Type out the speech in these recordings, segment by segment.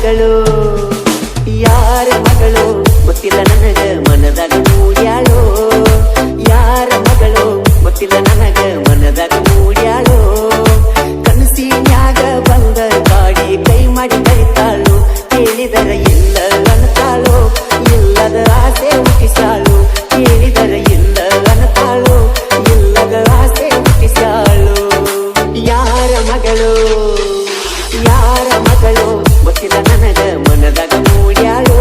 ಮಗಳು ಯಾರ ಮಗಳು ಗೊತ್ತಿಲ್ಲ ನನಗ ಮನದಾಗ ಮೂಡ್ಯಾಳೋ ಯಾರ ಮಗಳು ಗೊತ್ತಿಲ್ಲ ನನಗ ಮನದಾಗ ಮೂಡ್ಯಾಳೋ ಕನಸಿನ್ಯಾಗ ಬಂದ ಗಾಡಿ ಕೈ ಮಾಡಿ ಕರಿತಾಳು ಕೇಳಿದರ ಇಲ್ಲ ಅನ್ನತಾಳು ಇಲ್ಲದ ಆಸೆ ಹುಟ್ಟಿಸಾಳು ಕೇಳಿದರ ಇಲ್ಲ ಅನ್ನತಾಳು ಇಲ್ಲದ ಆಸೆ ಹುಟ್ಟಿಸಾಳು ಯಾರ ಮಗಳು ಯಾರ ಮಗಳು ಗೊತ್ತಿಲ್ಲ ನನಗ ಮನದಾಗ ಮೂಡ್ಯಾಳೋ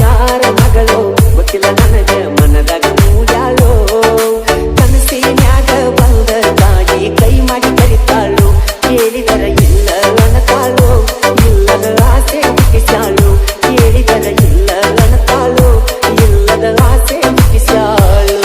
ಯಾರ ಮಗಳು ಗೊತ್ತಿಲ್ಲ ನನಗ ಮನದಾಗ ಮೂಡ್ಯಾಳೋ ಕನಸಿನ್ಯಾಗ ಬಂದ ಗಾಡಿ ಕೈ ಮಾಡಿ ಕರಿತಾಳು ಕೇಳಿದರ ಇಲ್ಲ ಅನ್ನತಾಳು ಇಲ್ಲದ ಆಸೆ ಹುಟ್ಟಿಸಾಳು ಕೇಳಿದರ ಇಲ್ಲ ಅನ್ನತಾಳು ಇಲ್ಲದ ಆಸೆ ಹುಟ್ಟಿಸಾಳು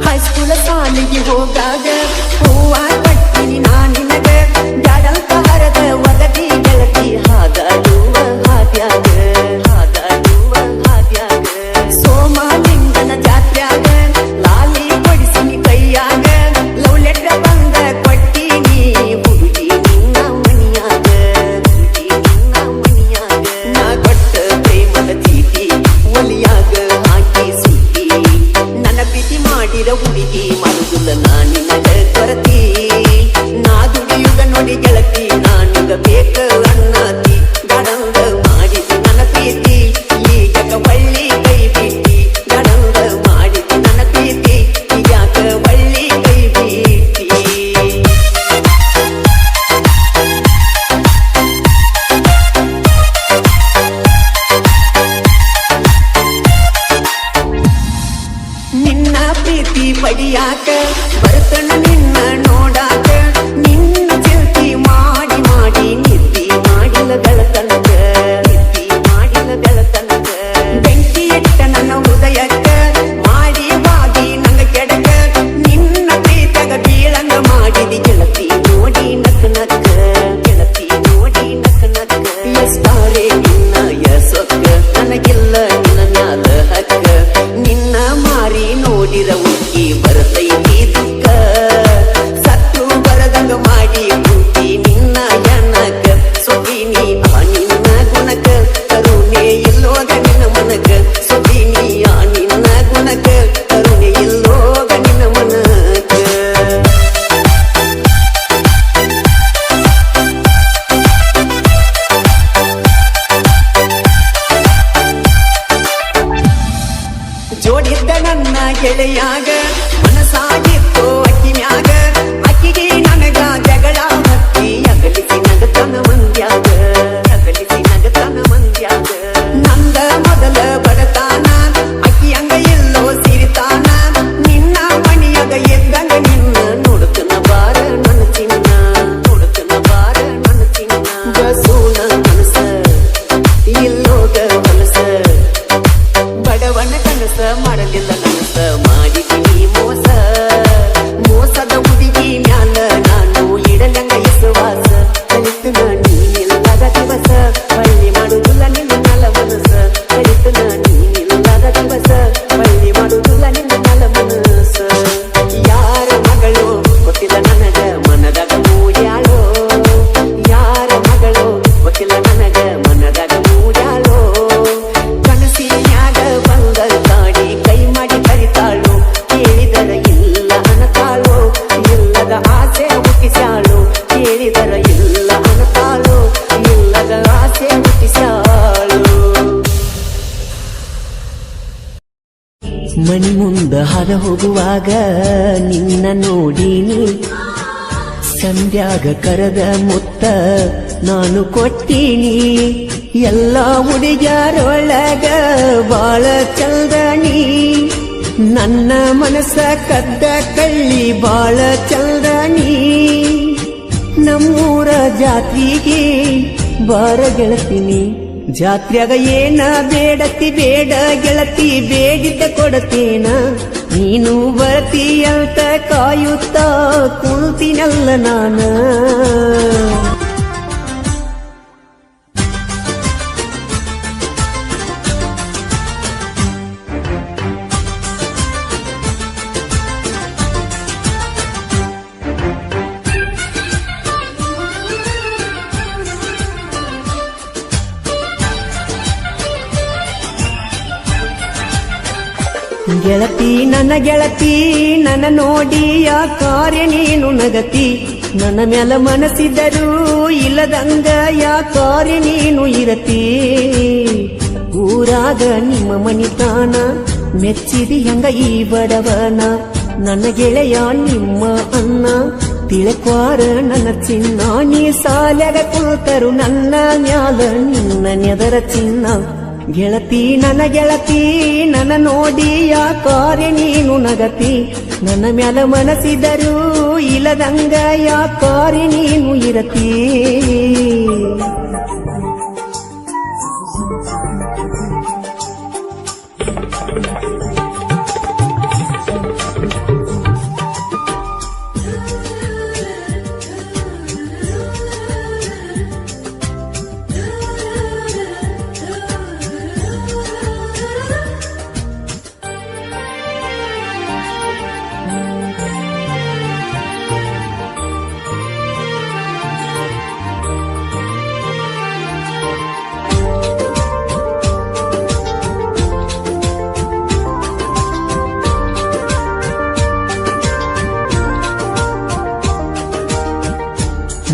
ಹೈಸ್ಕೂಲ ಸಾಲಿಗೆ ಹೋಗಾಗ ಹೂವ ಕಟ್ಟಿನಿ ನಾನಿನಗ ಬ್ಯಾಡಂತ ಹರದ ಒಗದಿ ಗೆಳತಿ ಹಾದಾಡುವ ಹಾದ್ಯಾಗ ಸೋಮಲಿಂಗನ ಜಾತ್ರ್ಯಾಗ ಲಾಲಿ ಕೊಡಿಸಿನಿ ಕೈಯಾಗ ಲವ್ ಲೆಟ್ರ ಬಂದ ಕೊಟ್ಟಿನಿ ಹುಡುಗಿ ನಿನ್ನ ಮನಿಯಾಗ ನಾ ಕೊಟ್ಟ ಪ್ರೇಮದ ಚೀಟಿ ಒಲಿಯಾಗ ಹಾಕಿ ಸುಟ್ಟಿ ನನ್ನ ಪ್ರೀತಿ ಮಾಡಿದ ಹುಡುಗಿ ಮರುಗುಲ್ಲ ನಾನಿನಗ ಕೊರತಿ ನಾ ದುಡಿಯುಗ ನೋಡಿ ಗೆಳತಿ ನಾನಿಗ ಬೇಕ ಅನ್ನತಿ ಗಡಂದ ಮಾಡಿದಿ ನನ್ನ ಪ್ರೀತಿ ಈಗಕ ಒಳ್ಳಿ ಕೈ ಬಿಟ್ಟಿ ಗಡಂದ ಮಾಡಿದಿ ನನ್ನ ಪ್ರೀತಿ ಈಗಾಕ ಒಳ್ಳಿ ಕೈ ಬಿಟ್ಟಿ ನಿನ್ನ ಪ್ರೀತಿ ಪಡಿಯಾಕ ಬರ್ತನ ನಿನ್ನ ನೋಡಾಕ ನಿನ್ನ ಚಿಂತಿ ಮಾಡಿ ಮಾಡಿ ನಿದ್ದಿ ಮಾಡಿಲ್ಲ ಬೆಳತನಕ ಬೆಂಕಿ ಇಟ್ಟ ನನ್ನ ಹೃದಯಕ್ಕ ಮಾಡಿ ಬಾಗಿ ನಂಗ ಕೆಡಕ ನಿನ್ನ ಪ್ರೀತಗ ಬೀಳಂಗ ಮಾಡಿದಿ ಗೆಳತಿ ನೋಡಿ ನಕ್ ನಕ್ಕ ಎಷ್ಟಾರೆ ನಿನ್ನ ಯಸೊಕ್ಕ ನನಗಿಲ್ಲ ನಿನ್ನ ಮ್ಯಾಲ ಹಕ್ಕ ನಿನ್ನ ಮಾರಿ ನೋಡಿರ ಉಕ್ಕಿ ಬರತೈತಿ ದುಃಖ ಸತ್ತು ಬರದಂಗ ಮಾಡಿ ಕೂತಿ ನಿನ್ನ ಎನ್ನಕ ಸೊಗಿನಿ ಆ ನಿನ್ನ ಗುಣಕ ಕರುಣೆ ಇಲ್ಲೋಗ ನಿನ್ನ ಮನಕ ಸೊಗಿನಿ ಆ ನಿನ್ನ ಗುಣಕ ಕರುಣೆ ಇಲ್ಲೋಗ ನಿನ್ನ ಮನಕ ಜೋಡಿದ್ದ ನನ್ನ ಗೆಳೆಯಾಗ ಮನಸಾಗಿತ್ತು ಅಕ್ಕಿ ಮ್ಯಾಗ ಅಕ್ಕಿಗೆ ನನಗ ಜಗಳ ಹತ್ತಿ ಅಗಲಿಸಿ ನಗತನ ಮಂದ್ಯಾಗ ನಂದ ಮೊದಲ ಬಡತಾನ ಅಕ್ಕಿ ಹಂಗ ಎಲ್ಲೋ ಸಿರಿತಾನ ನಿನ್ನ ಮಣಿಯಾಗ ಎದ್ದಂಗ ನಿನ್ನ ನೋಡುತ್ತನ ಬಾರ ನನ್ನ ಚಿನ್ನ ಬಸೂನ ಮನಸ ಇಲ್ಲೋಗ ಮನಸ ಬಡವನ ಕನಸ ಮಾಡಲಿಲ್ಲ ನನಸ ಮಾಡಿದ್ದೀನಿ ಮೋಸದ ಹುಡುಗಿ ಮ್ಯಾಲ ನಾನು ಇಡಲಂಗ ವಿಶ್ವಾಸ ಕಲಿತು ನೀನಿಲ್ಲದ ದಿವಸ ಬಳ್ಳಿ ಮಾಡುವುದಿಲ್ಲ ನಿನ್ನ ನಲ ಮನಸ ಕಲಿತು ನೀನಿಲ್ಲದ ದಿವಸ ಬಳ್ಳಿ ಮಾಡುವುದಿಲ್ಲ ನಿನ್ನ ನಲ ಮನಸ ಯಾರ ಮಗಳು ಗೊತ್ತಿಲ್ಲ ನನಗ ಮನದಾಗ ಮೂಡ್ಯಾಳೋ ಯಾರ ಮಗಳು ಗೊತ್ತಿಲ್ಲ ನನಗ ಮನದಾಗ ಮೂಡ್ಯಾಳೋ ಕನಸಿನ್ಯಾಗ ಬಂದ ಗಾಡಿ ಕೈ ಮಾಡಿ ಕರಿತಾಳು ಕೇಳಿದರ ಇಲ್ಲ ಅನ್ನತಾಳು ಇಲ್ಲದ ಆಸೆ ಹುಟ್ಟಿಸಾಳು ಕೇಳಿದರ ಇಲ್ಲ ಅನ್ನತಾಳು ಇಲ್ಲದ ಆಸೆ ಹುಟ್ಟಿಸಾಳು ಮನಿ ಮುಂದ ಹದ ಹೋಗುವಾಗ ನಿನ್ನ ನೋಡಿನಿ ಸಂಧ್ಯಾಗ ಕರದ ಮುತ್ತ ನಾನು ಕೊಟ್ಟೀನಿ ಎಲ್ಲ ಹುಡುಗ್ಯಾರೊಳಗ ಬಾಳ ಚಂದನಿ ನನ್ನ ಮನಸ್ಸ ಕದ್ದ ಕಳ್ಳಿ ಬಾಳ ಚಂದನಿ ನಮ್ಮೂರ ಜಾತ್ರೆಗೆ ಬಾರ ಗೆಳತೀನಿ ಜಾತ್ರ್ಯಾಗ ಏನ ಬೇಡತಿ ಬೇಡ ಗೆಳತಿ ಬೇಡಿದ್ದ ಕೊಡತೇನ ನೀನು ಬರ್ತಿ ಅಂತ ಕಾಯುತ್ತಾ ಕುಂತಿನಲ್ಲ ನಾನ ಗೆಳತಿ ನನ್ನ ನೋಡಿ ಯಾಕಾರ್ಯ ನೀನು ನಗತಿ ನನ್ನ ಮ್ಯಾಲ ಮನಸ್ಸಿದ್ದರೂ ಇಲ್ಲದಂಗ ಯಾಕಾರ್ಯ ನೀನು ಇರತಿ ಊರಾಗ ನಿಮ್ಮ ಮನಿತಾನ ಮೆಚ್ಚಿದಿ ಹಂಗ ಈ ಬಡವನ ನನ್ನ ಗೆಳೆಯ ನಿಮ್ಮ ಅನ್ನ ತಿಳಕ್ವಾರ ನನ್ನ ಚಿನ್ನ ನೀ ಸಾಲ್ಯಾಗ ಕುಳಿತರು ನನ್ನ ಮ್ಯಾಲ ನಿನ್ನ ನೆದರ ಚಿನ್ನ ಗೆಳತಿ ನನ್ನ ನೋಡಿ ಯಾಕಾರ್ಯ ನೀನು ನಗತಿ ನನ್ನ ಮ್ಯಾಲ ಮನಸ್ಸಿದರೂ ಇಲ್ಲದಂಗ ಯಾಕಾರ್ಯ ನೀನು ಇರತಿ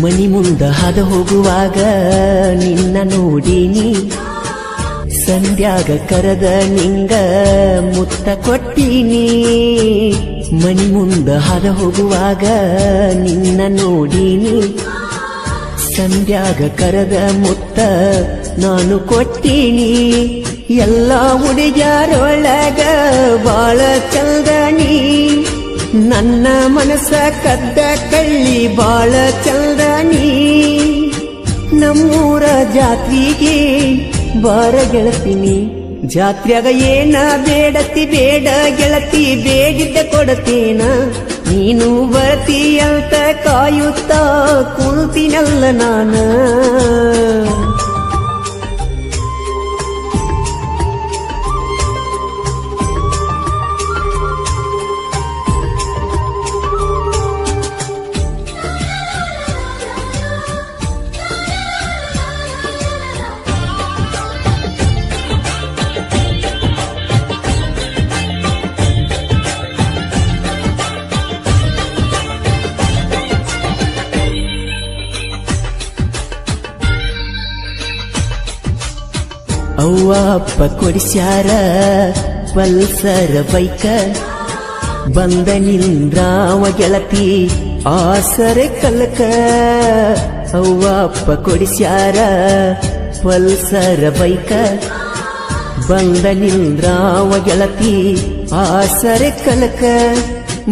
ಮನಿ ಮುಂದ ಹಾದ ಹೋಗುವಾಗ ನಿನ್ನ ನೋಡಿನಿ ಸಂಧ್ಯಾಗ ಕರೆದ ನಿಂಗ ಮುತ್ತ ಕೊಟ್ಟಿನಿ ಮನಿ ಮುಂದ ಹಾದ ಹೋಗುವಾಗ ನಿನ್ನ ನೋಡಿನಿ ಸಂಧ್ಯಾಗ ಕರೆದ ಮುತ್ತ ನಾನು ಕೊಟ್ಟಿನಿ ಎಲ್ಲ ಹುಡುಗ್ಯಾರೊಳಗ ಬಾಳ ಚಂದನಿ ನನ್ನ ಮನಸ್ಸ ಕದ್ದ ಕಳ್ಳಿ ಬಾಳ ಚಂದನಿ ನಮ್ಮೂರ ಜಾತ್ರೆಗೆ ಬಾರ ಗೆಳತಿನಿ ಜಾತ್ರ್ಯಾಗ ಏನ ಬೇಡತಿ ಬೇಡ ಗೆಳತಿ ಬೇಡಿದ್ದ ಕೊಡತೇನ ನೀನು ಬರ್ತಿ ಅಂತ ಕಾಯುತ್ತಾ ಕುಂತಿನಲ್ಲ ನಾನ ಅವ್ವ ಅಪ್ಪ ಕೊಡಿಸ್ಯಾರ ಪಲ್ಸರ ಬೈಕ ಬಂದ ನಿಂದ್ರಾವ ಗೆಳತಿ ಆಸರೆ ಕಲಕ ಅವ್ವ ಅಪ್ಪ ಕೊಡಿಸ್ಯಾರ ಪಲ್ಸರ ಬೈಕ ಬಂದ ನಿಂದ್ರಾವ ಗೆಳತಿ ಆಸರೆ ಕಲಕ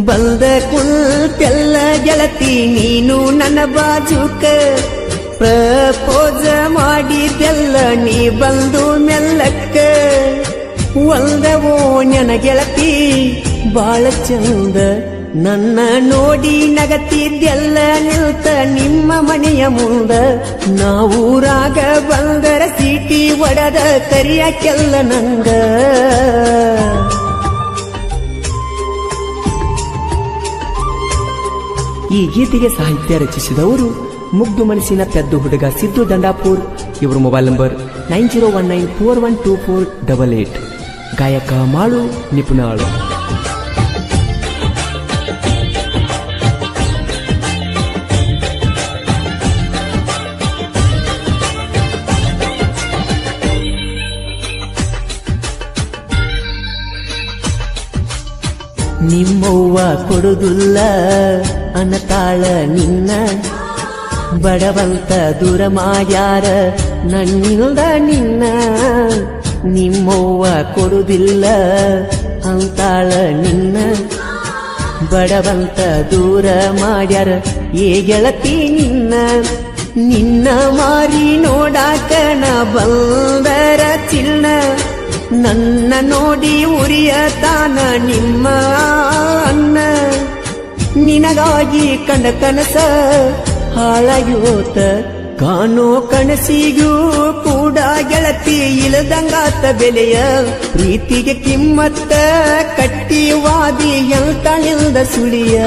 ಬಂದ ಕುಂತೆಲ್ಲ ಗೆಳತಿ ನೀನು ನನ್ನ ಬಾಜುಕ ಪ್ರಪೋಜ ಮಾಡಿದೆಲ್ಲ ನೀ ಬಂದು ಮೆಲ್ಲಕ್ಕ ಒಂದವೋ ನನ್ನ ಗೆಳತಿ ಬಾಳ ಚಂದ ನನ್ನ ನೋಡಿ ನಗತಿದ್ದೆಲ್ಲ ನಿಲ್ತ ನಿಮ್ಮ ಮನೆಯ ಮುಂದ ನಾವೂರಾಗ ಬಂದರ ಸೀಟಿ ಒಡದ ಕರಿಯಾಕೆಲ್ಲ ನಂಗ ಈ ಗೀತೆಗೆ ಸಾಹಿತ್ಯ ರಚಿಸಿದವರು ಮುಗ್ದು ಮನಸ್ಸಿನ ಪೆದ್ದು ಹುಡುಗ ಸಿದ್ದು ದಂಡಾಪುರ್. ಇವರ ಮೊಬೈಲ್ ನಂಬರ್ 9019412488. ಗಾಯಕ ಮಾಳು ನಿಪುಣಾಳು. ನಿಮ್ಮವ್ವ ಕೊಡುದಿಲ್ಲ ಅನ್ನತಾಳ ನಿನ್ನ ಬಡವಂತ ದೂರ ಮಾಡ್ಯಾರ ನನ್ನಿಲ್ದ ನಿನ್ನ. ನಿಮ್ಮವ್ವ ಕೊಡುದಿಲ್ಲ ಅಂತಾಳ ನಿನ್ನ ಬಡವಂತ ದೂರ ಮಾಡ್ಯಾರ ಏ ಗೆಳತಿ ನಿನ್ನ. ನಿನ್ನ ಮಾರಿ ನೋಡಾಕ ನಾ ಬಂದ ಚಿನ್ನ ನನ್ನ ನೋಡಿ ಉರಿಯತಾನ ನಿಮ್ಮ ಅನ್ನ ನಿನಗಾಗಿ ಕಂಡ ಕನಸ ಹಾಳಾಗೋತ ಕಾಣೋ ಕನಸಿಗೂ ಕೂಡ ಗೆಳತಿ ಇಲ್ಲದಂಗಾತ ಬೆಲೆಯ ಪ್ರೀತಿಗೆ ಕಿಮ್ಮತ್ತ ಕಟ್ಟಿವಾದಿ ಹೇಳ್ತಾಳಿಲ್ದ ಸುಳಿಯ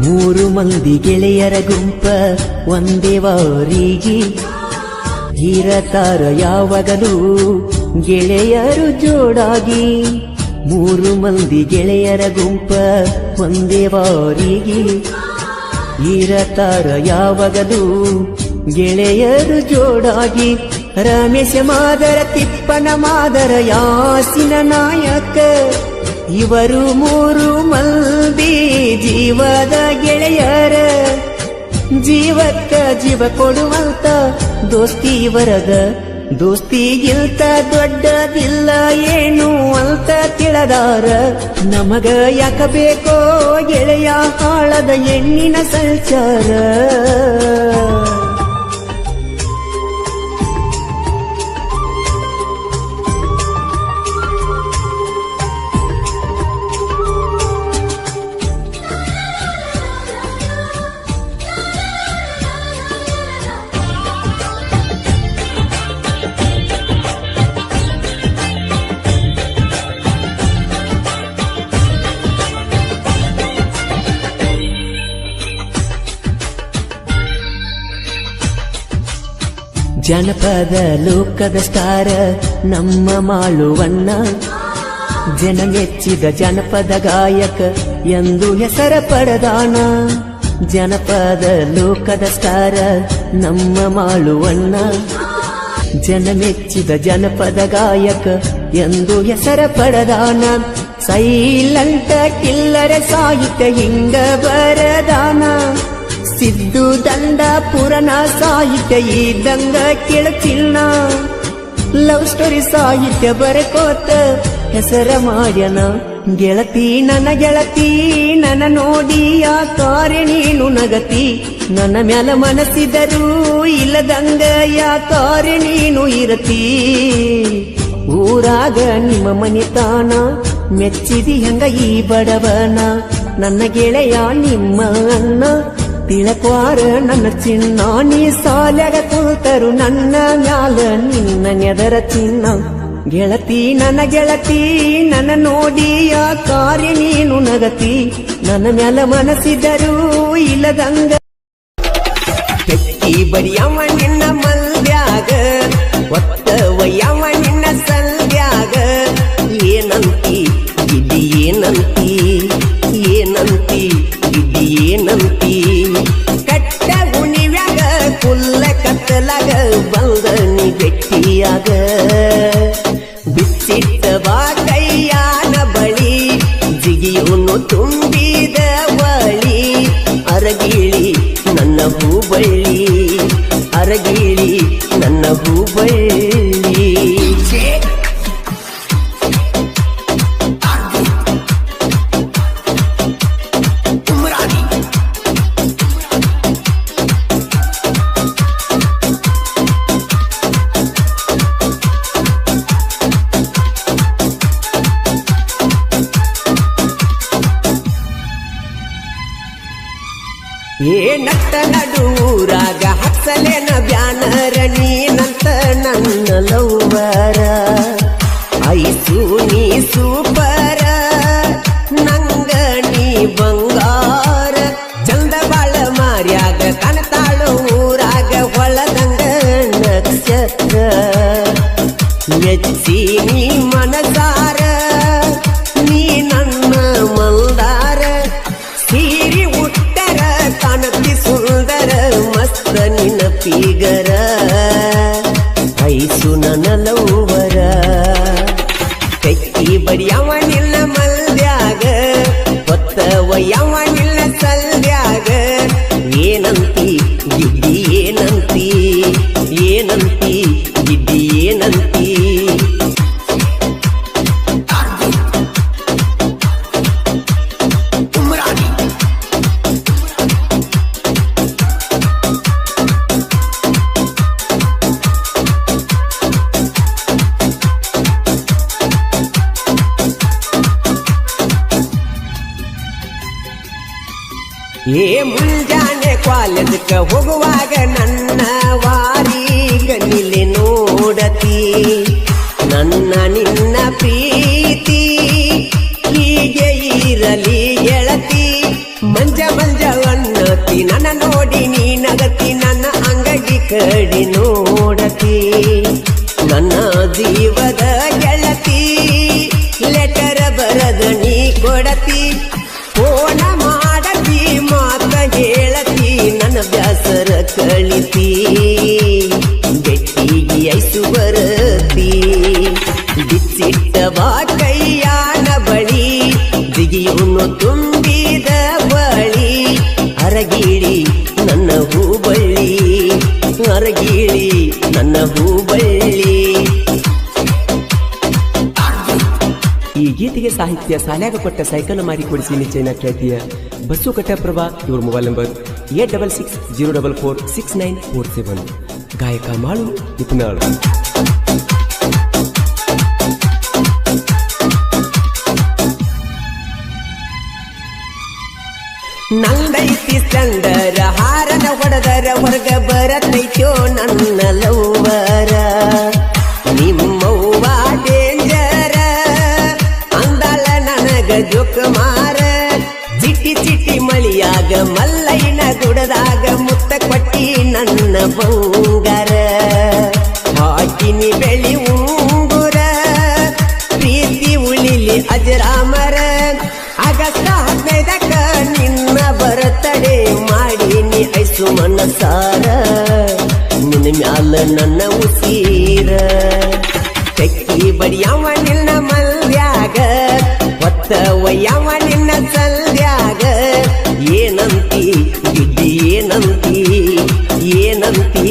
ಮೂರು ಮಂದಿ ಗೆಳೆಯರ ಗುಂಪ ಒಂದೇ ವಾರಿಗೆ ಇರತಾರ ಯಾವಾಗಲೂ ಗೆಳೆಯರು ಜೋಡಾಗಿ ಮೂರು ಮಂದಿ ಗೆಳೆಯರ ಗುಂಪ ಒಂದೇ ವಾರಿಗೆ ಇರತಾರ ಯಾವಾಗಲೂ ಗೆಳೆಯರು ಜೋಡಾಗಿ ರಮೇಶ ಮಾದರ ತಿಪ್ಪನ ಮಾದರ ಯಾಸಿನ ನಾಯಕ ಇವರು ಮೂರು ಮಂದಿ ಜೀವದ ಗೆಳೆಯರ ಜೀವಕ್ಕ ಜೀವ ಕೊಡುವಂತ ದೋಸ್ತಿ ಇವರದ ದೋಸ್ತಿಗಿಲ್ತ ದೊಡ್ಡದಿಲ್ಲ ಏನು ಅಂತ ತಿಳದಾರ ನಮಗ ಯಾಕ ಬೇಕೋ ಗೆಳೆಯ ಹಾಳದ ಹೆಣ್ಣಿನ ಸಂಚಾರ ಜನಪದ ಲೋಕದ ಸ್ಟಾರ ನಮ್ಮ ಮಾಳುವಣ್ಣ ಜನ ಮೆಚ್ಚಿದ ಜನಪದ ಗಾಯಕ ಎಂದು ಹೆಸರ ಪಡೆದಾನ ಜನಪದ ಲೋಕದ ಸ್ಟಾರ ನಮ್ಮ ಮಾಳುವಣ್ಣ ಜನ ಮೆಚ್ಚಿದ ಜನಪದ ಗಾಯಕ ಎಂದು ಹೆಸರ ಪಡೆದಾನ ಸೈಲೆಂಟ್ ಕಿಲ್ಲರ ಸಾಹಿತ್ಯ ಹಿಂಗ ಬರದಾನ ಸಿದ್ದು ದಂಡ ಪುರಾಣ ಸಾಹಿತ್ಯ ಇದ್ದಂಗ ಕೇಳುತ್ತಿಲ್ಲ ಲವ್ ಸ್ಟೋರಿ ಸಾಹಿತ್ಯ ಬರಕೋತ ಹೆಸರ ಮಾಡ್ಯನ ಗೆಳತಿ ನನ್ನ ನೋಡಿ ಯಾಕಾರೆ ನೀನು ನಗತಿ ನನ್ನ ಮ್ಯಾಲ ಮನಸ್ಸಿದರೂ ಇಲ್ಲದಂಗ ಯಾಕಾರೆ ನೀನು ಇರತಿ ಊರಾಗ ನಿಮ್ಮ ಮನಿತಾನ ಮೆಚ್ಚಿದಿ ಹೆಂಗ ಈ ಬಡವನ ನನ್ನ ಗೆಳೆಯ ನಿಮ್ಮ ಅಣ್ಣ ತಿಳಕ್ವಾರ ನನ್ನ ಚಿನ್ನ ನೀ ಸಾಲ್ಯಾಗ ಕೂತರು ನನ್ನ ಮ್ಯಾಲ ನಿನ್ನ ನೆದರ ಚಿನ್ನ ಗೆಳತಿ ನನ್ನ ನೋಡಿ ಯಾಕಾರೆ ನೀನು ನಗತಿ ನನ್ನ ಮ್ಯಾಲ ಮನಸ್ಸಿದರೂ ಇಲ್ಲದಂಗ ಕೆಟ್ಟಿ ಬಡಿಯವ ನಿನ್ನ ಮಲ್ಯಾಗ ಒತ್ತವಯ್ಯವ ನಿನ್ನ ಸಲ್ಯಾಗ ಏನಂತಿ ಇದಿ ಏನಂತಿ ಏನಂತಿ ಇದಿ ಏನಂತಿ ಕಟ್ಟ ಗುಣಿವ್ಯಾಗ ಕುಲ್ಲ ಕತ್ತಲಾಗ ಬಂದ ನೀ ಗಟ್ಟಿಯಾಗ ಬಿಚ್ಚಿಟ್ಟ ಬಾ ಕೈಯಾನ ಬಳಿ ಜಿಗಿಯೋನು ತುಂಬಿದ ಬಳಿ ಅರಗಿಳಿ ನನ್ನ ಹೂಬಳ್ಳಿ ಅರಗಿಳಿ ನನ್ನ ಹೂಬಳ್ಳಿ ಏ ನಟ್ಟ ನಡುರಾಗ ಹಚ್ಚಲೇನ ಬ್ಯಾನರ ನೀನಂತ ನನ್ನ ಲವ್ವರ ಐಸು ನೀ ಸೂಪರ ನಂಗ ನೀ ಬಂಗಾರ ಚಂದ ಬಾಳ ಮಾರ್ಯಾಗ ಕಣತಾಳು ಊರಾಗ ಹೊಳದಂಗ ನಕ್ಷತ್ರ ಮೆಚ್ಚಿ ನೀ ಮನಸಾರ ನೀ ನನ್ನ ಮಲ್ದಾರ ಸೀರಿ ಕಾಣತಿ ಸುಂದರ ಮಸ್ತ ನಿನ್ನ ಫಿಗರ ಕಾಲೇಜಕ್ಕ ಹೋಗುವಾಗ ನನ್ನ ವಾರಿ ಗಣ್ಣಿಲೆ ನೋಡತಿ ನನ್ನ ನಿನ್ನ ಪ್ರೀತಿ ಹೀಗೆ ಇರಲಿ ಗೆಳತಿ ಮಂಜ ಅನ್ನತಿ ನನ್ನ ನೋಡಿ ನೀ ನಗತಿ ನನ್ನ ಅಂಗಡಿ ಕಡಿ ನೋಡತಿ ನನ್ನ ಜೀವದ ಗೆಳತಿ ಲೆಟರ್ ಬರದ ನೀ ಕೊಡತಿ ಫೋನ ಮಾಡತಿ ಮಾತ ಹೇಳತಿ ನನ್ನ ಬ್ಯಾಸರ ಕಳಿತಿ ಬೆಟ್ಟಿಗೆ ಐಸು ಬರತಿ ಬಿಚ್ಚಿಟ್ಟವ ಕೈಯಾನ ಬಳಿ ದಿಗಿಯುನು ತುಂಬಿದ ಬಳಿ ಅರಗಿಳಿ ನನ್ನ ಹೂಬಳ್ಳಿ ಅರಗಿಳಿ ನನ್ನ ಹೂಬಳ್ಳಿ. ಈ ಗೀತೆಗೆ ಸಾಹಿತ್ಯ ಸಾಲ್ಯಾಗ ಕೊಟ್ಟ ಸೈಕಲ್ ಮಾರಿ ಕೊಡಿಸಿ ನಿಶ್ಚಯನ ಖ್ಯಾತಿಯ ಬಸ್ಸು ಕಟ್ಟಪ್ರಭಾ. ಇವ್ರ ಮೊಬೈಲ್ ನಂಬರ್ 8660446947. ಗಾಯಕ ಮಾಳು ಉಪನಾಳು. ನಂದೈತಿ ಸ್ಪೆಂಡರ ಹಾರನ ಹೊಡೆದರ ಹೊರಗ ಬರತೈತೋ ನನ್ನ ಲವ್ವರ ನಿಮ್ಮವ್ವ ಡೇಂಜರ ಅಂದಾಳ ನನಗ ಜೋಕುಮಾರ ಚಿಟ್ಟಿ ಚಿಟ್ಟಿ ಮಳಿಯಾಗ ಮಲ್ಲೈನ ಗುಡದಾಗ ಮುತ್ತ ಕೊಟ್ಟಿ ನನ್ನ ಬಂಗಾರ ಹಾಕಿನಿ ಬೆಳಿ ಉಂಗುರ ಪ್ರೀತಿ ಉಳಿಲಿ ಅಜರಾಮರ ಆಗಸ್ಟ್ 15ಕ್ಕ ನಿನ್ನ ಬರತಡೆ ಮಾಡೀನಿ ಐಸು ಮನಸಾರ ನಿನ್ನ ಮ್ಯಾಲ ನನ್ನ ಉಸೀರ ತೆಕ್ಕಿ ಬಡಿಯವ ನಿನ್ನ ಮಲ್ಯಾಗ ಒತ್ತ ಒಯ್ಯವ ನಿನ್ನ ಸಲ್ಯಾಗ ಏನಂತಿ ಗಿಡ್ಡಿ ಏನಂತಿ ಏನಂತಿ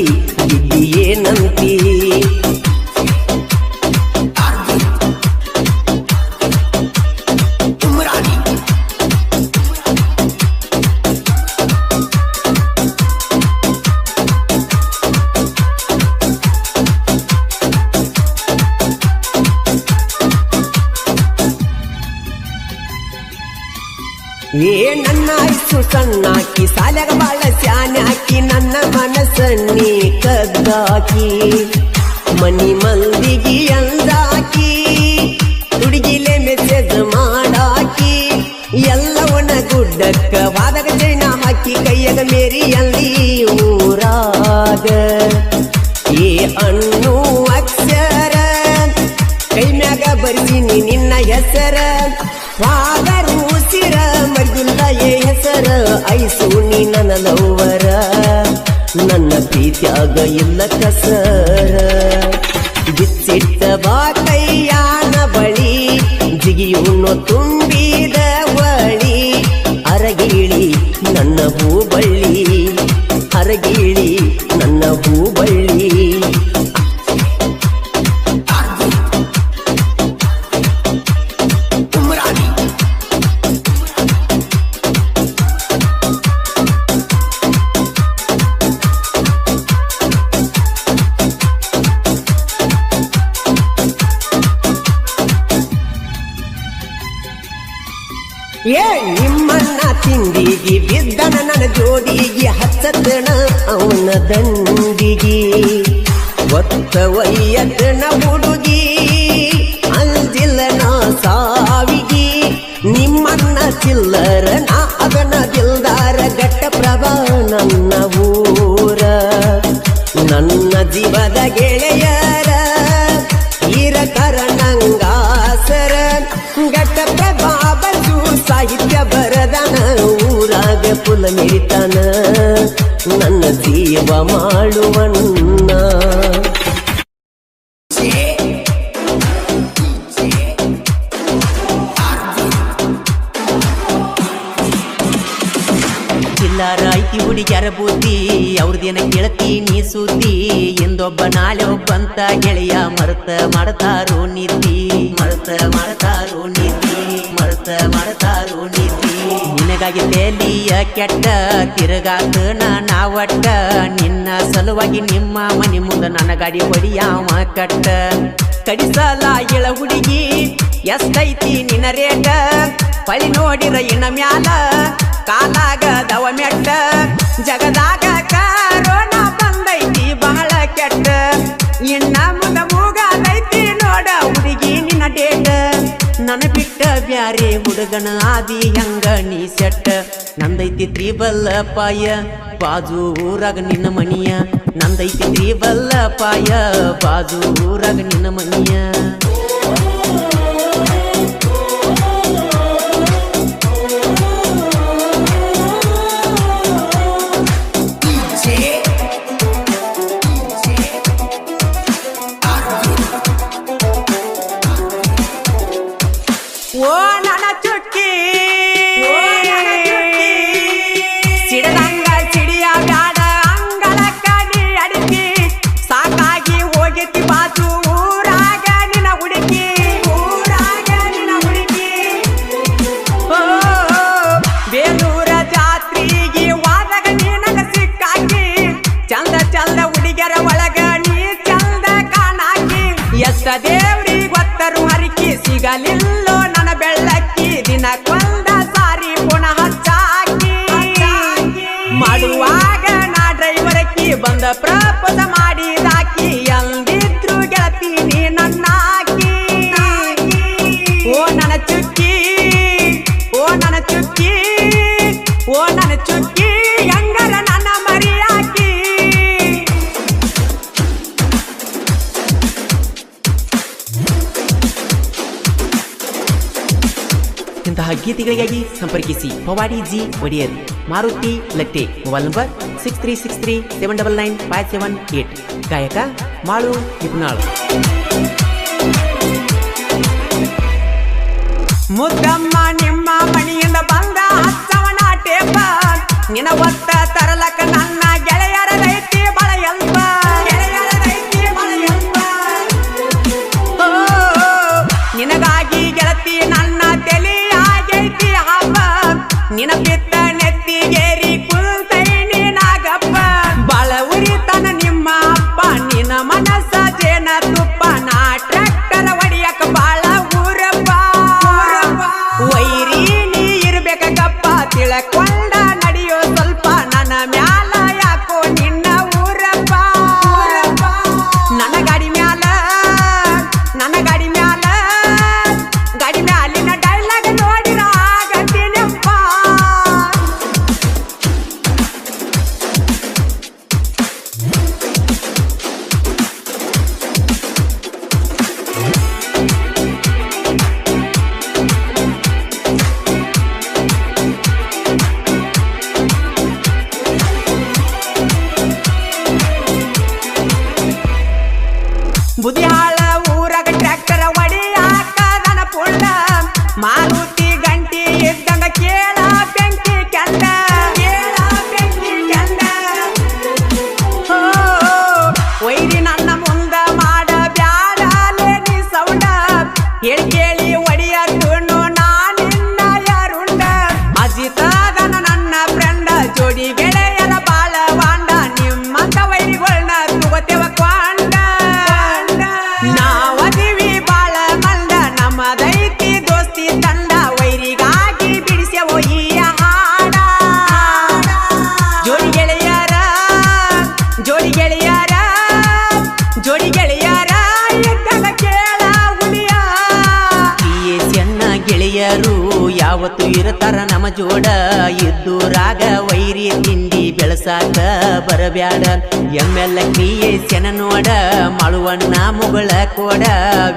ಗಿಡ್ಡಿ ಏನಂತಿ. ಏ ನನ್ನ ಐಸು ಸಣ್ಣಾಕಿ ಸಾಲ್ಯಾಗ ಬಾಳ ಸ್ಯಾನ್ಯಾಕಿ ನನ್ನ ಮನಸ್ಸನ್ನಿ ಕದ್ದಾಕಿ ಮನಿ ಮಂದಿಗಿ ಅಂದಾಕಿ ಹುಡುಗಿಲೆ ಮೆಸೇಜ್ ಮಾಡಾಕಿ ಎಲ್ಲವನ್ನ ಗುಡ್ಡಕ್ಕ ವಾದಗ ಜೈನ ಹಾಕಿ ಕೈಯಾಗ ಮೇರಿ ಅಲ್ಲಿ ಊರಾಗ ಏ ಅನ್ನು ಅಕ್ಷರ ಕೈ ಮ್ಯಾಗ ಬರಿಸಿನಿ ನಿನ್ನ ಹೆಸರ ವಾದರು ಉಸಿರ ಮರ್ದುಲ್ಲ ಏ ಹೆಸರ ಐಸು ನೀ ನನ್ನ ಲವ್ವರ ನನ್ನ ಪ್ರೀತ್ಯಾಗ ಇಲ್ಲ ಕಸರ ಬಿಚ್ಚಿಟ್ಟ ಬಾ ಕೈಯಾನ ಬಳಿ ಜಿಗಿಯುಣ್ಣು ತುಂಬಿದ ಬಳಿ ಅರಗಿಳಿ ನನ್ನ ಹೂಬಳ್ಳಿ ಅರಗಿಳಿ ನನ್ನ ಹೂಬಳ್ಳಿ. ಏ ನಿಮ್ಮನ್ನ ತಿಂಡಿಗಿ ಬಿದ್ದನ ನನ್ನ ಜೋಡಿಗಿ ಹಚ್ಚತನ ಅವನ ದಂಡಿಗಿ ಒತ್ತ ಒಯ್ಯತನ ಹುಡುಗಿ ಅಂಜಿಲ್ಲ ನಾ ಸಾವಿಗಿ ನಿಮ್ಮನ್ನ ಚಿಲ್ಲರ ನಾ ಅದನ ದಿಲ್ದಾರ ಗಟ್ಟ ಪ್ರಭಾ ನನ್ನ ಊರ ನನ್ನ ಜೀವದ ಗೆಳೆಯರ ಈರಕರ ನಂಗಾಸರ ಗಟ್ಟ ಪ್ರಭಾ ಬಸು ಸಾಹಿತ್ಯ ಬರದನ ಊರಾಗ ಪುಲ ಮೆರಿತನ ನನ್ನ ಜೀವ ಮಾಡುವಣ್ಣ. ಚಿಲ್ಲಾರ ಐತಿ ಹುಡುಗ್ಯಾರ ಬುದ್ಧಿ ಅವ್ರದೇನ ಕೇಳ್ತಿ ನೀ ಸುದ್ದಿ ಎಂದೊಬ್ಬ ನಾಳೆ ಒಬ್ಬಂತ ಗೆಳೆಯ ಮರ್ತ ಮಾಡ್ತಾರೋ ನೀತಿ ಮರ್ತ ಮಾಡ್ತಾರೋ ನೀತಿ ಮರ್ತ ಮಾಡ್ತಾರೋ ನೀತಿ ನಿನಗಾಗಿ ತೇಲಿಯ ಕೆಟ್ಟ ತಿರುಗಾತ ನಾವಟ್ಟ ನಿನ್ನ ಸಲುವಾಗಿ ನಿಮ್ಮ ಮನೆ ಮುಂದೆ ನನ್ನ ಗಾಡಿ ಹೊಡಿಯಾವ ಕಟ್ಟ ಕಡಿಸಲ ಇಳ ಹುಡುಗಿ ಎಷ್ಟೈತಿ ನಿನ್ನ ರೇಟ ಪಳಿ ನೋಡಿರ ಇನ್ನ ಮ್ಯಾಲ ಕಾಲಾಗ ದವ ಮೆಟ್ಟ ಜಗದಾಗ ಕರೋನಾ ಬಂದೈತಿ ಬಹಳ ಕೆಟ್ಟ ಇನ್ನ ಮುಂದ ಮೂಗಾದೈತಿ ನೋಡ ಹುಡುಗಿ ನಿನ್ನ ಡೇಟ್ ನನ್ನ ಬಿಟ್ಟ ಬ್ಯಾರೆ ಹುಡುಗನ ಆದಿ ಹಂಗ ನೀ ಸೆಟ್ಟ ನಂದೈತಿ ತ್ರಿಬಲ್ಲ ಪಾಯ ಬಾಜು ಊರಾಗ ನಿನ್ನ ಮನಿಯ ನಂದೈತಿ ತ್ರಿಬಲ್ಲ ಪಾಯ ಬಾಜು ಊರಾಗ ನಿನ್ನ ಮನಿಯ ಓ ನನ್ನ ಚುಕ್ಕಿ ಸಿಡದಂಗ ಸಿಡಿಯ ಬ್ಯಾಡ ಅಂಗಳ ಕಡಿ ಅಡಿಕಿ ಸಾಕಾಗಿ ಹೋಗಿತಿ ಬಾಜು ಊರಾಗ ನಿನ್ನ ಹುಡುಕಿ ಓ ಬೇಲೂರ ಜಾತ್ರೆಗೆ ವಾದಾಗ ನಿನಗ ಸಿಕ್ಕಾಕಿ ಚಂದ ಚಂದ ಹುಡುಗಿಯರ ಒಳಗ ನೀ ಚಂದ ಕಾಣಾಕಿ ಎಷ್ಟ ದೇವ್ರಿಗೆ ಗೊತ್ತರು ಹರಿಕಿ ಸಿಗಲಿಲ್ಲೋ ನನ್ನ ಬೆಳ್ಳಕ್ಕಿ ದಿನ ಕೊಂದ ಸಾರಿ ಪುನಃ ಹಚ್ಚಾಕಿ ಮಾಡುವಾಗ ನಾ ಡ್ರೈವರಕ್ಕಿ ಬಂದ ಪ್ರಪೋಸ ಮಾಡಿದಾಕಿ ಎಂದಿದ್ರು ಗೆಳತಿ ನೀ ನನ್ನಾಕಿ ಓ ನನ್ನ ಚುಕ್ಕಿ ಓ ನನ್ನ ಚುಕ್ಕಿ ಓ ನನ್ನ ಚುಕ್ಕಿ ಹೆಂಗರ ನನ್ನ ಮರಿಯಾಕಿ ಇಂತಹ ಗೀತೆಗಳಿಗಾಗಿ ಸಂಪರ್ಕಿಸಿ Pawadi G Wadiyar Maruti ಲಟ್ಟೆ mobile number 6363799578 ಗಾಯಕ ಮಾಳು ನಿಪುಣಾಳ್ ಮುದ್ದಮ್ಮ ನಿಮ್ಮ ಮಣಿಯಿಂದ ಬಂದ ಹಚ್ಚವನ ಟೇಪ ನಿನ ಒತ್ತ ತರಲಕ ನನ್ನ ಗೆಳೆಯರ ರೈತಿ ಬಳ ಎಲ್ಪ ನಿನಗಾಗಿ ಗೆಳತಿ ನನ್ನ ತಲೆ ಆಗೈತಿ ಹಬ್ಬ ನಿನ ಪಿತ್ತ ನೆತ್ತಿಗೇರಿ ಕುಂತೈನಿ ನಾಗಪ್ಪ ಬಾಳ ಉರಿತನ ನಿಮ್ಮ ಅಪ್ಪ ನಿನ್ನ ಮನಸ್ಸ ಜೇನ ತುಪ್ಪ ನಾ ಟ್ರ್ಯಾಕ್ಟರ್ ಒಡಿಯಕ ಬಾಳ ಊರಪ್ಪ ವೈರಿ ನೀ ಇರ್ಬೇಕಪ್ಪ ತಿಳಕೊಂಡ ನಡೆಯೋ ಸ್ವಲ್ಪ ನನ್ನ ಮ್ಯಾಲ ಯಾಕೋ ನಿನ್ನ ಊರಪ್ಪ ನನ್ನ ಗಾಡಿ ಮ್ಯಾಲ ಗಾಡಿ ಮ್ಯಾಲಿನ ಡೈಲಾಗ್ ನೋಡಿರ ಆಗತ್ತೀನಪ್ಪ ಬುದಿಹಾಳ ಊರಾಗ ಟ್ರ್ಯಾಕ್ಟರ್ ಒಡಿಯಾಕದನ ಪುಂಡ ಮಾರುತಿ ಗಂಟಿ ಇದ್ದಂಗ ಕೇಳ ಬೆಂಕಿ ಕೆಂಡ ವೈರಿ ನನ್ನ ಮುಂದ ಮಾಡ ಬ್ಯಾಡಲೇ ನೀ ಸೌಂಡ ಹೇಳಿ ಕೇಳಿ ಒಡಿಯದ್ದು ನಾನಿನ್ನ ಯಾರುಂಡ ಅಜಿತದನ ನನ್ನ ಫ್ರೆಂಡ ಜೋಡಿ ಗೆಳೆಯರ ಬಾಳ ವಾಂಡ ನಿಮ್ಮಂತ ವೈರಿಗಳನ್ನ ತುಗೋತೇವ ಕೊಂಡ ನಾವದಿವಿ ಬಾಳ ಮಂದ ನಮ್ಮದೈತಿ ದೋಸ್ತಿ ತಂಡ ವೈರಿಗಾಗಿ ಬಿಡಿಸೆವೋ ಈ ಹಾಡ ಜೋಡಿ ಗೆಳೆಯರ ಇದ್ದಾಗ ಕೇಳ ಹುಲಿಯ ಚೆನ್ನ ಗೆಳೆಯರು ಯಾವತ್ತು ಇರ್ತಾರ ನಮ್ಮ ಜೋಡ ಇದ್ದೂರಾಗ ವೈರಿ ತಿಂಡಿ ಬೆಳಸಾಕ ಬರಬ್ಯಾಡ ಎಮ್ಮೆಲ್ಲ ಕ್ರಿಯೇಶನ ನೋಡ ಮಳುವಣ್ಣ ಮುಗಳ ಕೋಡ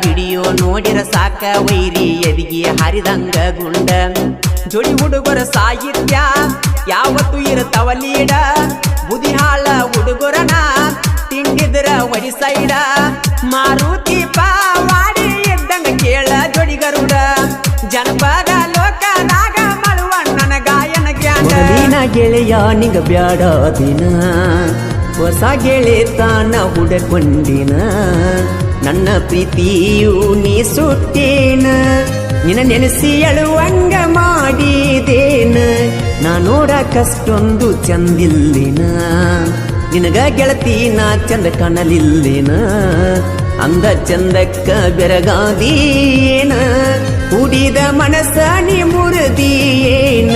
ವಿಡಿಯೋ ನೋಡಿರ ಸಾಕ ವೈರಿ ಎದಿಗೆ ಹರಿದಂಗ ಗುಂಡ ಜೋಡಿ ಹುಡುಗರ ಸಾಹಿತ್ಯ ಯಾವತ್ತು ಇರ್ತಾವ ಲೀಡ ಬುದಿಹಾಳ ಹುಡುಗರನ ತಿಂಡಿದ್ರ ಒಡಿ ಸೈಡ ಮಾರುತಿ ಪಾವಾಡಿ ಇದ್ದಂಗ ಕೇಳ ಜೋಡಿ ಗರುಡ ಜನಪದ ಲೋಕದಾಗ ಮಳುವಣ್ಣನ ಗಾಯನ ಜ್ಞಾನ ಗೆಳೆಯ ನಿಂಗ ಬ್ಯಾಡ ದಿನ ಹೊಸ ಗೆಳೆತನ ಹುಡಕೊಂಡಿನ ನನ್ನ ಪ್ರೀತಿಯು ನೀ ಸುಟ್ಟೇನ ನಿನ್ನ ನೆನೆಸಿ ಅಳುವಂಗ ಮಾಡಿದೇನ ನಾ ನೋಡಕಷ್ಟೊಂದು ಚಂದಿಲ್ಲಿನ ನಿನಗ ಗೆಳತಿ ನಾ ಚಂದ ಕಾಣಲಿಲ್ಲಿನ ಅಂದ ಚಂದಕ್ಕ ಬೆರಗಾದೀನ ಕುಡಿದ ಮನಸ್ಸ ನೀ ಮುರಿದೀನ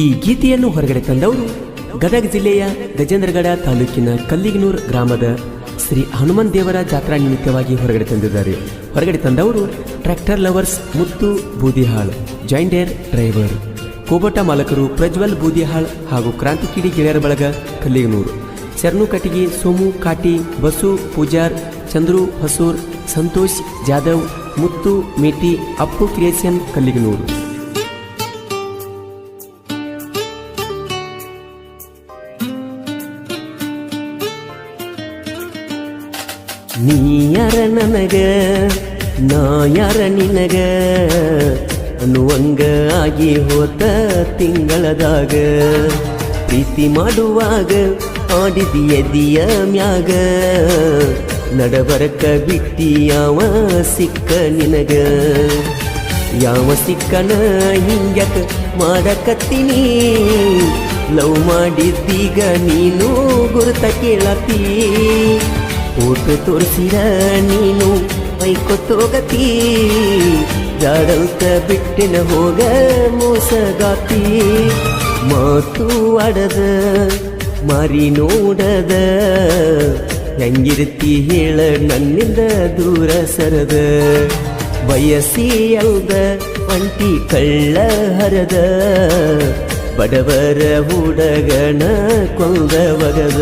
ಈ ಗೀತೆಯನ್ನು ಹೊರಗಡೆ ತಂದವರು ಗದಗ ಜಿಲ್ಲೆಯ ಗಜೇಂದ್ರಗಡ ತಾಲೂಕಿನ ಕಲ್ಲಿಗನೂರು ಗ್ರಾಮದ ಶ್ರೀ ಹನುಮನ್ ದೇವರ ಜಾತ್ರಾ ನಿಮಿತ್ತವಾಗಿ ಹೊರಗಡೆ ತಂದಿದ್ದಾರೆ. ಹೊರಗಡೆ ತಂದವರು ಟ್ರ್ಯಾಕ್ಟರ್ ಲವರ್ಸ್ ಮುತ್ತು ಬೂದಿಹಾಳ್, ಜಾಯಿಂಡೇರ್ ಡ್ರೈವರ್, ಕೋಬೋಟ ಮಾಲಕರು ಪ್ರಜ್ವಲ್ ಬೂದಿಹಾಳ್ ಹಾಗೂ ಕ್ರಾಂತಿಕಿಡಿ ಗೆಳೆಯರ ಬಳಗ ಕಲ್ಲಿಗನೂರು, ಶರಣು ಕಟಿಗಿ, ಸೋಮು ಕಾಟಿ, ಬಸು ಪೂಜಾರ್, ಚಂದ್ರು ಹೊಸೂರ್, ಸಂತೋಷ್ ಜಾಧವ್, ಮುತ್ತು ಮೇಟಿ, ಅಪ್ಪು ಕ್ರಿಯೇಷನ್ ಕಲ್ಲಿಗನೂರು. ನೀ ಯಾರ ನನಗ ನಾ ಯಾರ ನಿನಗ ಅನ್ನುವಂಗ ಆಗಿ ಹೋತ ತಿಂಗಳದಾಗ ಪ್ರೀತಿ ಮಾಡುವಾಗ ಆಡಿದಿ ಎದಿಯ ಮ್ಯಾಗ ನಡಬರಕ ಬಿಟ್ಟಿ ಯಾವ ಸಿಕ್ಕ ನಿನಗ ಯಾವ ಸಿಕ್ಕನ ಹಿಂಗ್ಯಾಕ ಮಾಡಕತ್ತೀನಿ ಲವ್ ಮಾಡಿದ್ದೀಗ ನೀನು ಗುರುತ ಕೇಳತಿ ಫೋಟೋ ತೋರಿಸಿರ ನೀನು ಮೈಕೊತ್ತೋಗತಿ ಜಾಡಂತ ಬಿಟ್ಟಿನ ಹೋಗ ಮೋಸಗಾತಿ ಮಾತು ಆಡದ ಮಾರಿ ನೋಡದ ಹೆಂಗಿರ್ತಿ ಹೇಳ ನನ್ನಿಂದ ದೂರ ಸರದ ಬಯಸಿ ಅಲ್ದ ಒಂಟಿ ಕಳ್ಳ ಹರದ ಬಡವರ ಹುಡುಗನ ಕೊಂದ ಒಗದ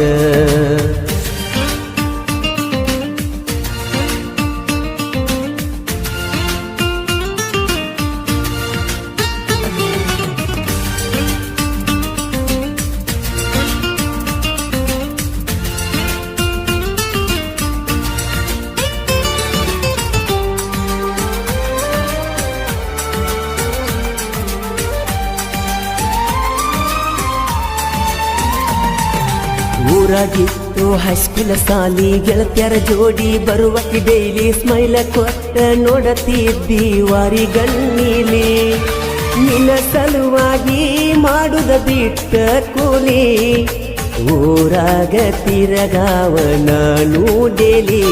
ಊರಾಗಿತ್ತು ಹೈಸ್ಕೂಲ್ ಸಾಲಿ ಗೆಳತ್ಯರ ಜೋಡಿ ಬರುವಕ್ಕೆ ಡೈಲಿ ಸ್ಮೈಲ ಕೊಟ್ಟ ನೋಡತಿದ್ದಿ ವಾರಿ ಗಣ್ಣೀಲಿ ನಿನ್ನ ಸಲುವಾಗಿ ಮಾಡುದ ಬಿಟ್ಟ ಕೂಲಿ ಊರಾಗ ತಿರಗಾವ ನಾನು ಡೇಲಿ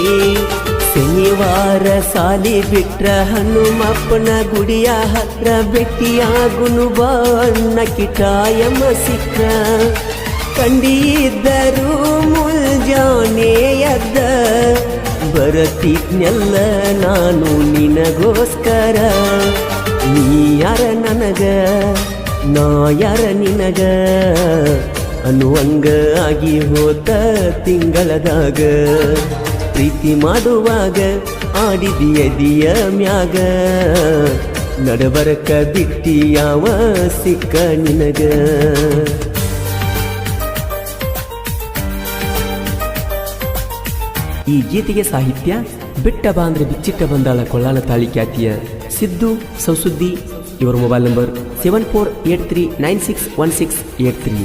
ಶನಿವಾರ ಸಾಲಿ ಬಿಟ್ರ ಹನುಮಪ್ಪನ ಗುಡಿಯ ಹತ್ರ ಭೇಟಿಯಾಗುನು ಬಣ್ಣ ಕಿಟಾಯಮ್ಮ ಸಿಕ್ಕ ಕಂಡಿದ್ದರು ಮುಂಜಾನೆ ಎದ್ದ ಬರತಿದ್ನೆಲ್ಲ ನಾನು ನಿನಗೋಸ್ಕರ ನೀ ಯಾರ ನನಗ ನಾ ಯಾರ ನಿನಗ ಅನ್ನುವಂಗ ಆಗಿ ಹೋತ ತಿಂಗಳದಾಗ ಪ್ರೀತಿ ಮಾಡುವಾಗ ಆಡಿದಿಯದಿಯ ಮ್ಯಾಗ ನಡಬರಕ ಬಿಟ್ಟಿ ಯಾವ ಸಿಕ್ಕ ನಿನಗ. ಈ ಗೀತೆಗೆ ಸಾಹಿತ್ಯ ಬಿಟ್ಟ ಬಾಂದ್ರೆ ಬಿಚ್ಚಿಟ್ಟ ಬಂದಾಳ ಕೊಳ್ಳಾನ ತಾಳಿ ಖ್ಯಾತಿಯ ಸಿದ್ದು ಸೌಸುದ್ದಿ. ಇವರ ಮೊಬೈಲ್ ನಂಬರ್ 7483961683.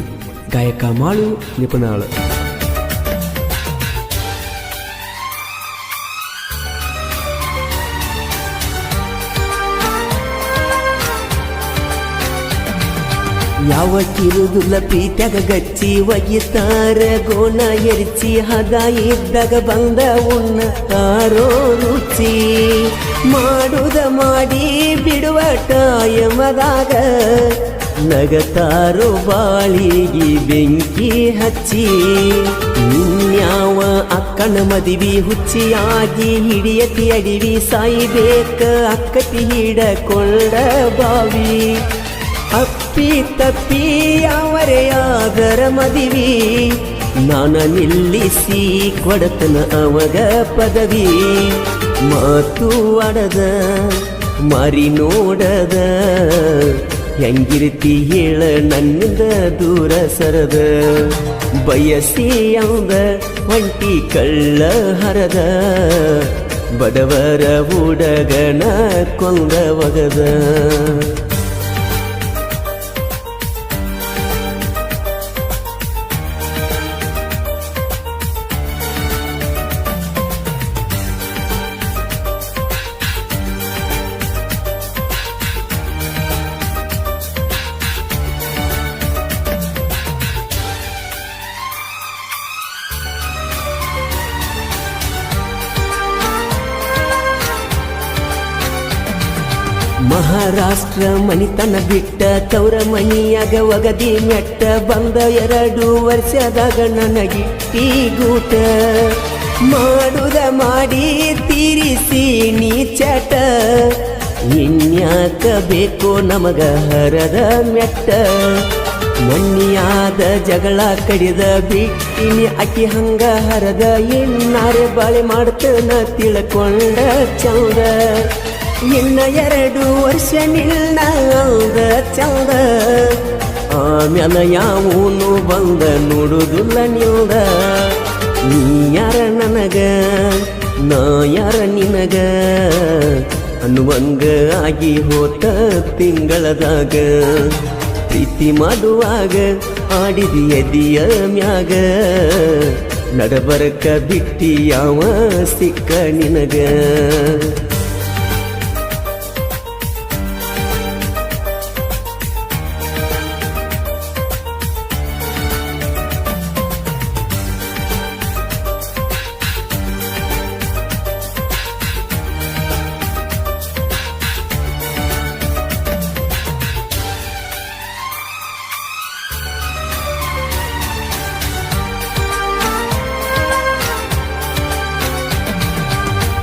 ಗಾಯಕ ಮಾಳು ನಿಪುಣಾಳ. ಯಾವ ಕಿರುದುಲ್ಲ ಪ್ರೀತ್ಯಾಗ ಗಚ್ಚಿ ಒಯ್ಯಿತಾರ ಗೋಣ ಎರಿಚಿ ಹದ ಇದ್ದಾಗ ಬಂದ ಉಣ್ಣತಾರೋ ರುಚಿ ಮಾಡುದ ಮಾಡಿ ಬಿಡುವ ಟೈಮದಾಗ ನಗತಾರೋ ಬಾಳಿಗಿ ಬೆಂಕಿ ಹಚ್ಚಿ ಇನ್ಯಾವ ಅಕ್ಕನ ಮದಿವಿ ಹುಚ್ಚಿಯಾಗಿ ಹಿಡಿಯತಿ ಅಡಿವಿ ಸಾಯಿಬೇಕ ಅಕ್ಕತಿ ಹಿಡಕೊಂಡ ಬಾವಿ ಅಪ್ಪಿ ತಪ್ಪಿ ಅವರೆಯಾದರ ಮದಿವಿ ನಾನ ನಿಲ್ಲಿಸಿ ಕೊಡತನ ಅವಗ ಪದವಿ ಮಾತು ಆಡದ ಮಾರಿ ನೋಡದ ಹೆಂಗಿರ್ತಿ ಹೇಳ ನನ್ನಿಂದ ದೂರ ಸರದ ಬಯಸಿ ಅಂದ ಒಂಟಿ ಕಳ್ಳ ಹರದ ಬಡವರ ಹುಡುಗನ ಕೊಂದ ಒಗದ. ಮಹಾರಾಷ್ಟ್ರ ಮನಿತನ ಬಿಟ್ಟ ತವರ ಮನಿಯಾಗ ಒಗದಿ ಮೆಟ್ಟ ಬಂದ 2 ವರ್ಷದಾಗ ನನಗಿಟ್ಟಿ ಗೂಟ ಮಾಡುದ ಮಾಡಿ ತೀರಿಸಿ ನೀ ಚಟ ಇನ್ಯಾಕ ಬೇಕು ನಮಗ ಹರದ ಮೆಟ್ಟ ಮಣ್ಣಿಯಾದ ಜಗಳ ಕಡಿದ ಬಿಟ್ಟಿನಿ ಅಕ್ಕಿ ಹಂಗ ಹರದ ಇನ್ನಾರೆ ಬಾಳೆ ಮಾಡ್ತನ ತಿಳ್ಕೊಂಡ ಚಂದ ಇನ್ನ 2 ವರ್ಷ ನಿನ್ನ ಅಂದ ಚಂದ ಆಮ್ಯಾಲ ಯಾವೂನು ಬಂದ ನೋಡುದಿಲ್ಲ ನಿಲ್ದ ನೀ ಯಾರ ನನಗ ನಾ ಯಾರ ನಿನಗ ಅನ್ನುವಂಗ ಆಗಿ ಹೋತ ತಿಂಗಳದಾಗ ಪ್ರೀತಿ ಮಾಡುವಾಗ ಆಡಿದಿ ಎದಿಯ ಮ್ಯಾಗ ನಡಬರಕ ಬಿಟ್ಟಿ ಯಾವ ಸಿಕ್ಕ ನಿನಗ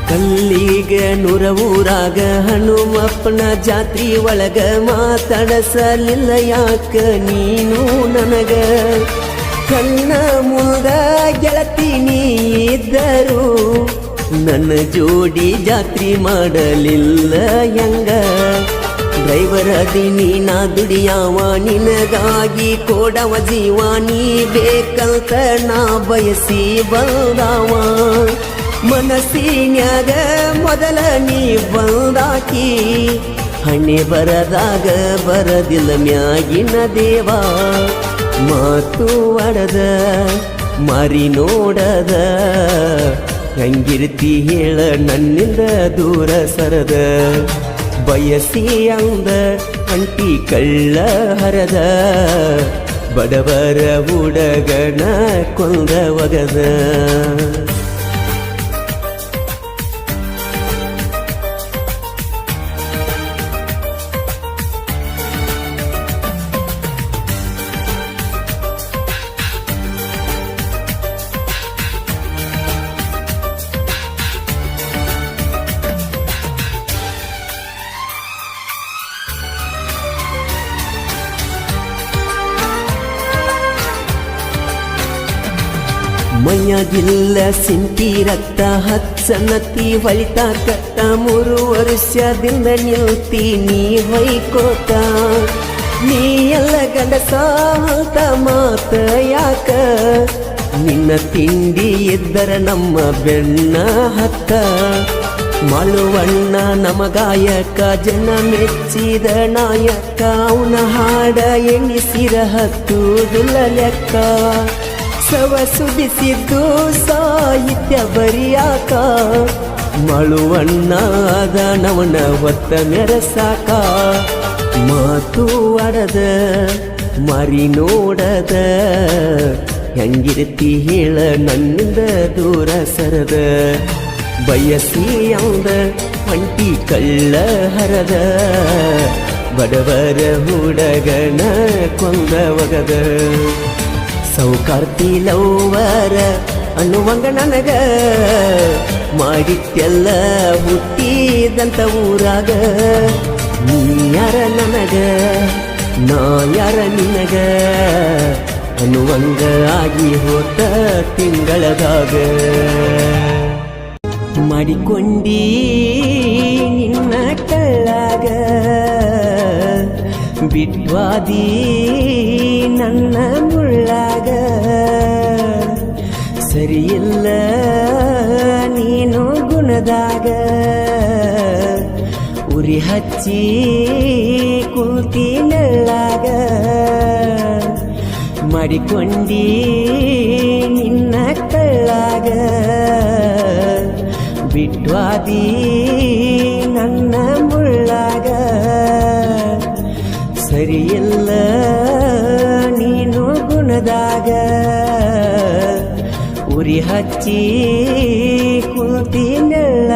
ಕಲ್ಲಿಗ 100 ಊರಾಗ ಹನುಮಪ್ಪನ ಜಾತ್ರಿ ಒಳಗ ಮಾತಾಡಸಲಿಲ್ಲ ಯಾಕ ನೀನು ನನಗ ಕಣ್ಣ ಮುಂದ ಗೆಳತಿ ನೀ ಇದ್ದರು ನನ್ನ ಜೋಡಿ ಜಾತ್ರಿ ಮಾಡಲಿಲ್ಲ ಹೆಂಗ ಡ್ರೈವರ್ ಅದಿನಿ ನಾ ದುಡಿಯಾವ ನಿನಗಾಗಿ ಕೊಡವ ಜೀವ ನೀ ಬೇಕಂತ ನಾ ಬಯಸಿ ಬಂದಾವ ಮನಸ್ಸಿನ್ಯಾಗ ಮೊದಲ ನೀ ಬಂದಾಕಿ ಹಣ್ಣೆ ಬರದಾಗ ಬರದಿಲ್ಲ ಮ್ಯಾಗಿನ ದೇವ ಮಾತು ಆಡದ ಮಾರಿ ನೋಡದ ಹೆಂಗಿರ್ತಿ ಹೇಳ ನನ್ನಿಂದ ದೂರ ಸರದ ಬಯಸಿ ಅಂದ ಅಂಟಿ ಕಳ್ಳ ಹರದ ಬಡವರ ಹುಡಗನ ಕೊಂದ ಒಗದ ಮೈಯಾಗಿಲ್ಲ ಸಿಂಪಿ ರಕ್ತ ಹಚ್ಚನತಿ ಹೊಳಿತಾ ಕಟ್ಟ 3 ವರ್ಷದಿಂದ ನಿಲ್ತಿ ನೀ ಹೊಯ್ಕೋತ ನೀ ಎಲ್ಲ ಗಂಡಸ ಅಂತ ಮಾತ ಯಾಕ ನಿನ್ನ ತಿಂಡಿ ಇದ್ದರ ನಮ್ಮ ಬೆನ್ನ ಹತ್ತ ಮಾಳುವಣ್ಣ ನಮಗಾಯಕ ಜನ ಮೆಚ್ಚಿದ ನಾಯಕ ಅವನ ಹಾಡ ಎಣಿಸಿರ ಹತ್ತುದುಲ್ಲ ಲೆಕ್ಕ ಸವ ಸುಡಿಸಿದ್ದು ಸಾಹಿತ್ಯ ಬರಿಯಾಕ ಮಳುವಣ್ಣ ನವನ ಹೊತ್ತ ಮೆರಸಾಕ ಮಾತು ಆಡದ ಮಾರಿ ನೋಡದ ಹೆಂಗಿರ್ತಿ ಹೇಳ ನನ್ನಿಂದ ದೂರ ಸರದ ಬಯಸಿ ಅಂದ ಅಂಟಿ ಕಳ್ಳ ಹರದ ಬಡವರ ಹುಡಗನ ಕೊಂದ ಒಗದ ಸೌಕಾರ್ತಿ ಲವ್ವರ ಅನ್ನುವಂಗ ನನಗ ಮಾಡಿತ್ತೆಲ್ಲ ಹುಟ್ಟಿದಂತ ಊರಾಗ ನೀ ಯಾರ ನನಗ ನಾ ಯಾರ ನಿನಗ ಅನ್ನುವಂಗ ಆಗಿ ಹೋತ ತಿಂಗಳದಾಗ ಮಾಡಿಕೊಂಡಿ ನಿನ್ನ ಕಳ್ಳಾಗ ಬಿಟ್ವಾದಿ ನನ್ನ ಮುಳ್ಳಾಗ ಸರಿಯಿಲ್ಲ ನೀನು ಗುಣದಾಗ ಉರಿ ಹಚ್ಚಿ ಕೂತಿ ನೆಳ್ಳಾಗ ಮಾಡಿಕೊಂಡಿ ನಿನ್ನ ಕಳ್ಳಾಗ ಬಿಟ್ವಾದಿ ನನ್ನ ಮುಳ್ಳಾಗ ಸರಿಯಿಲ್ಲ ನೀನು ಗುಣದಾಗ ಉರಿ ಹಚ್ಚಿ ಕೂತಿ ನೆಳ್ಳಾಗ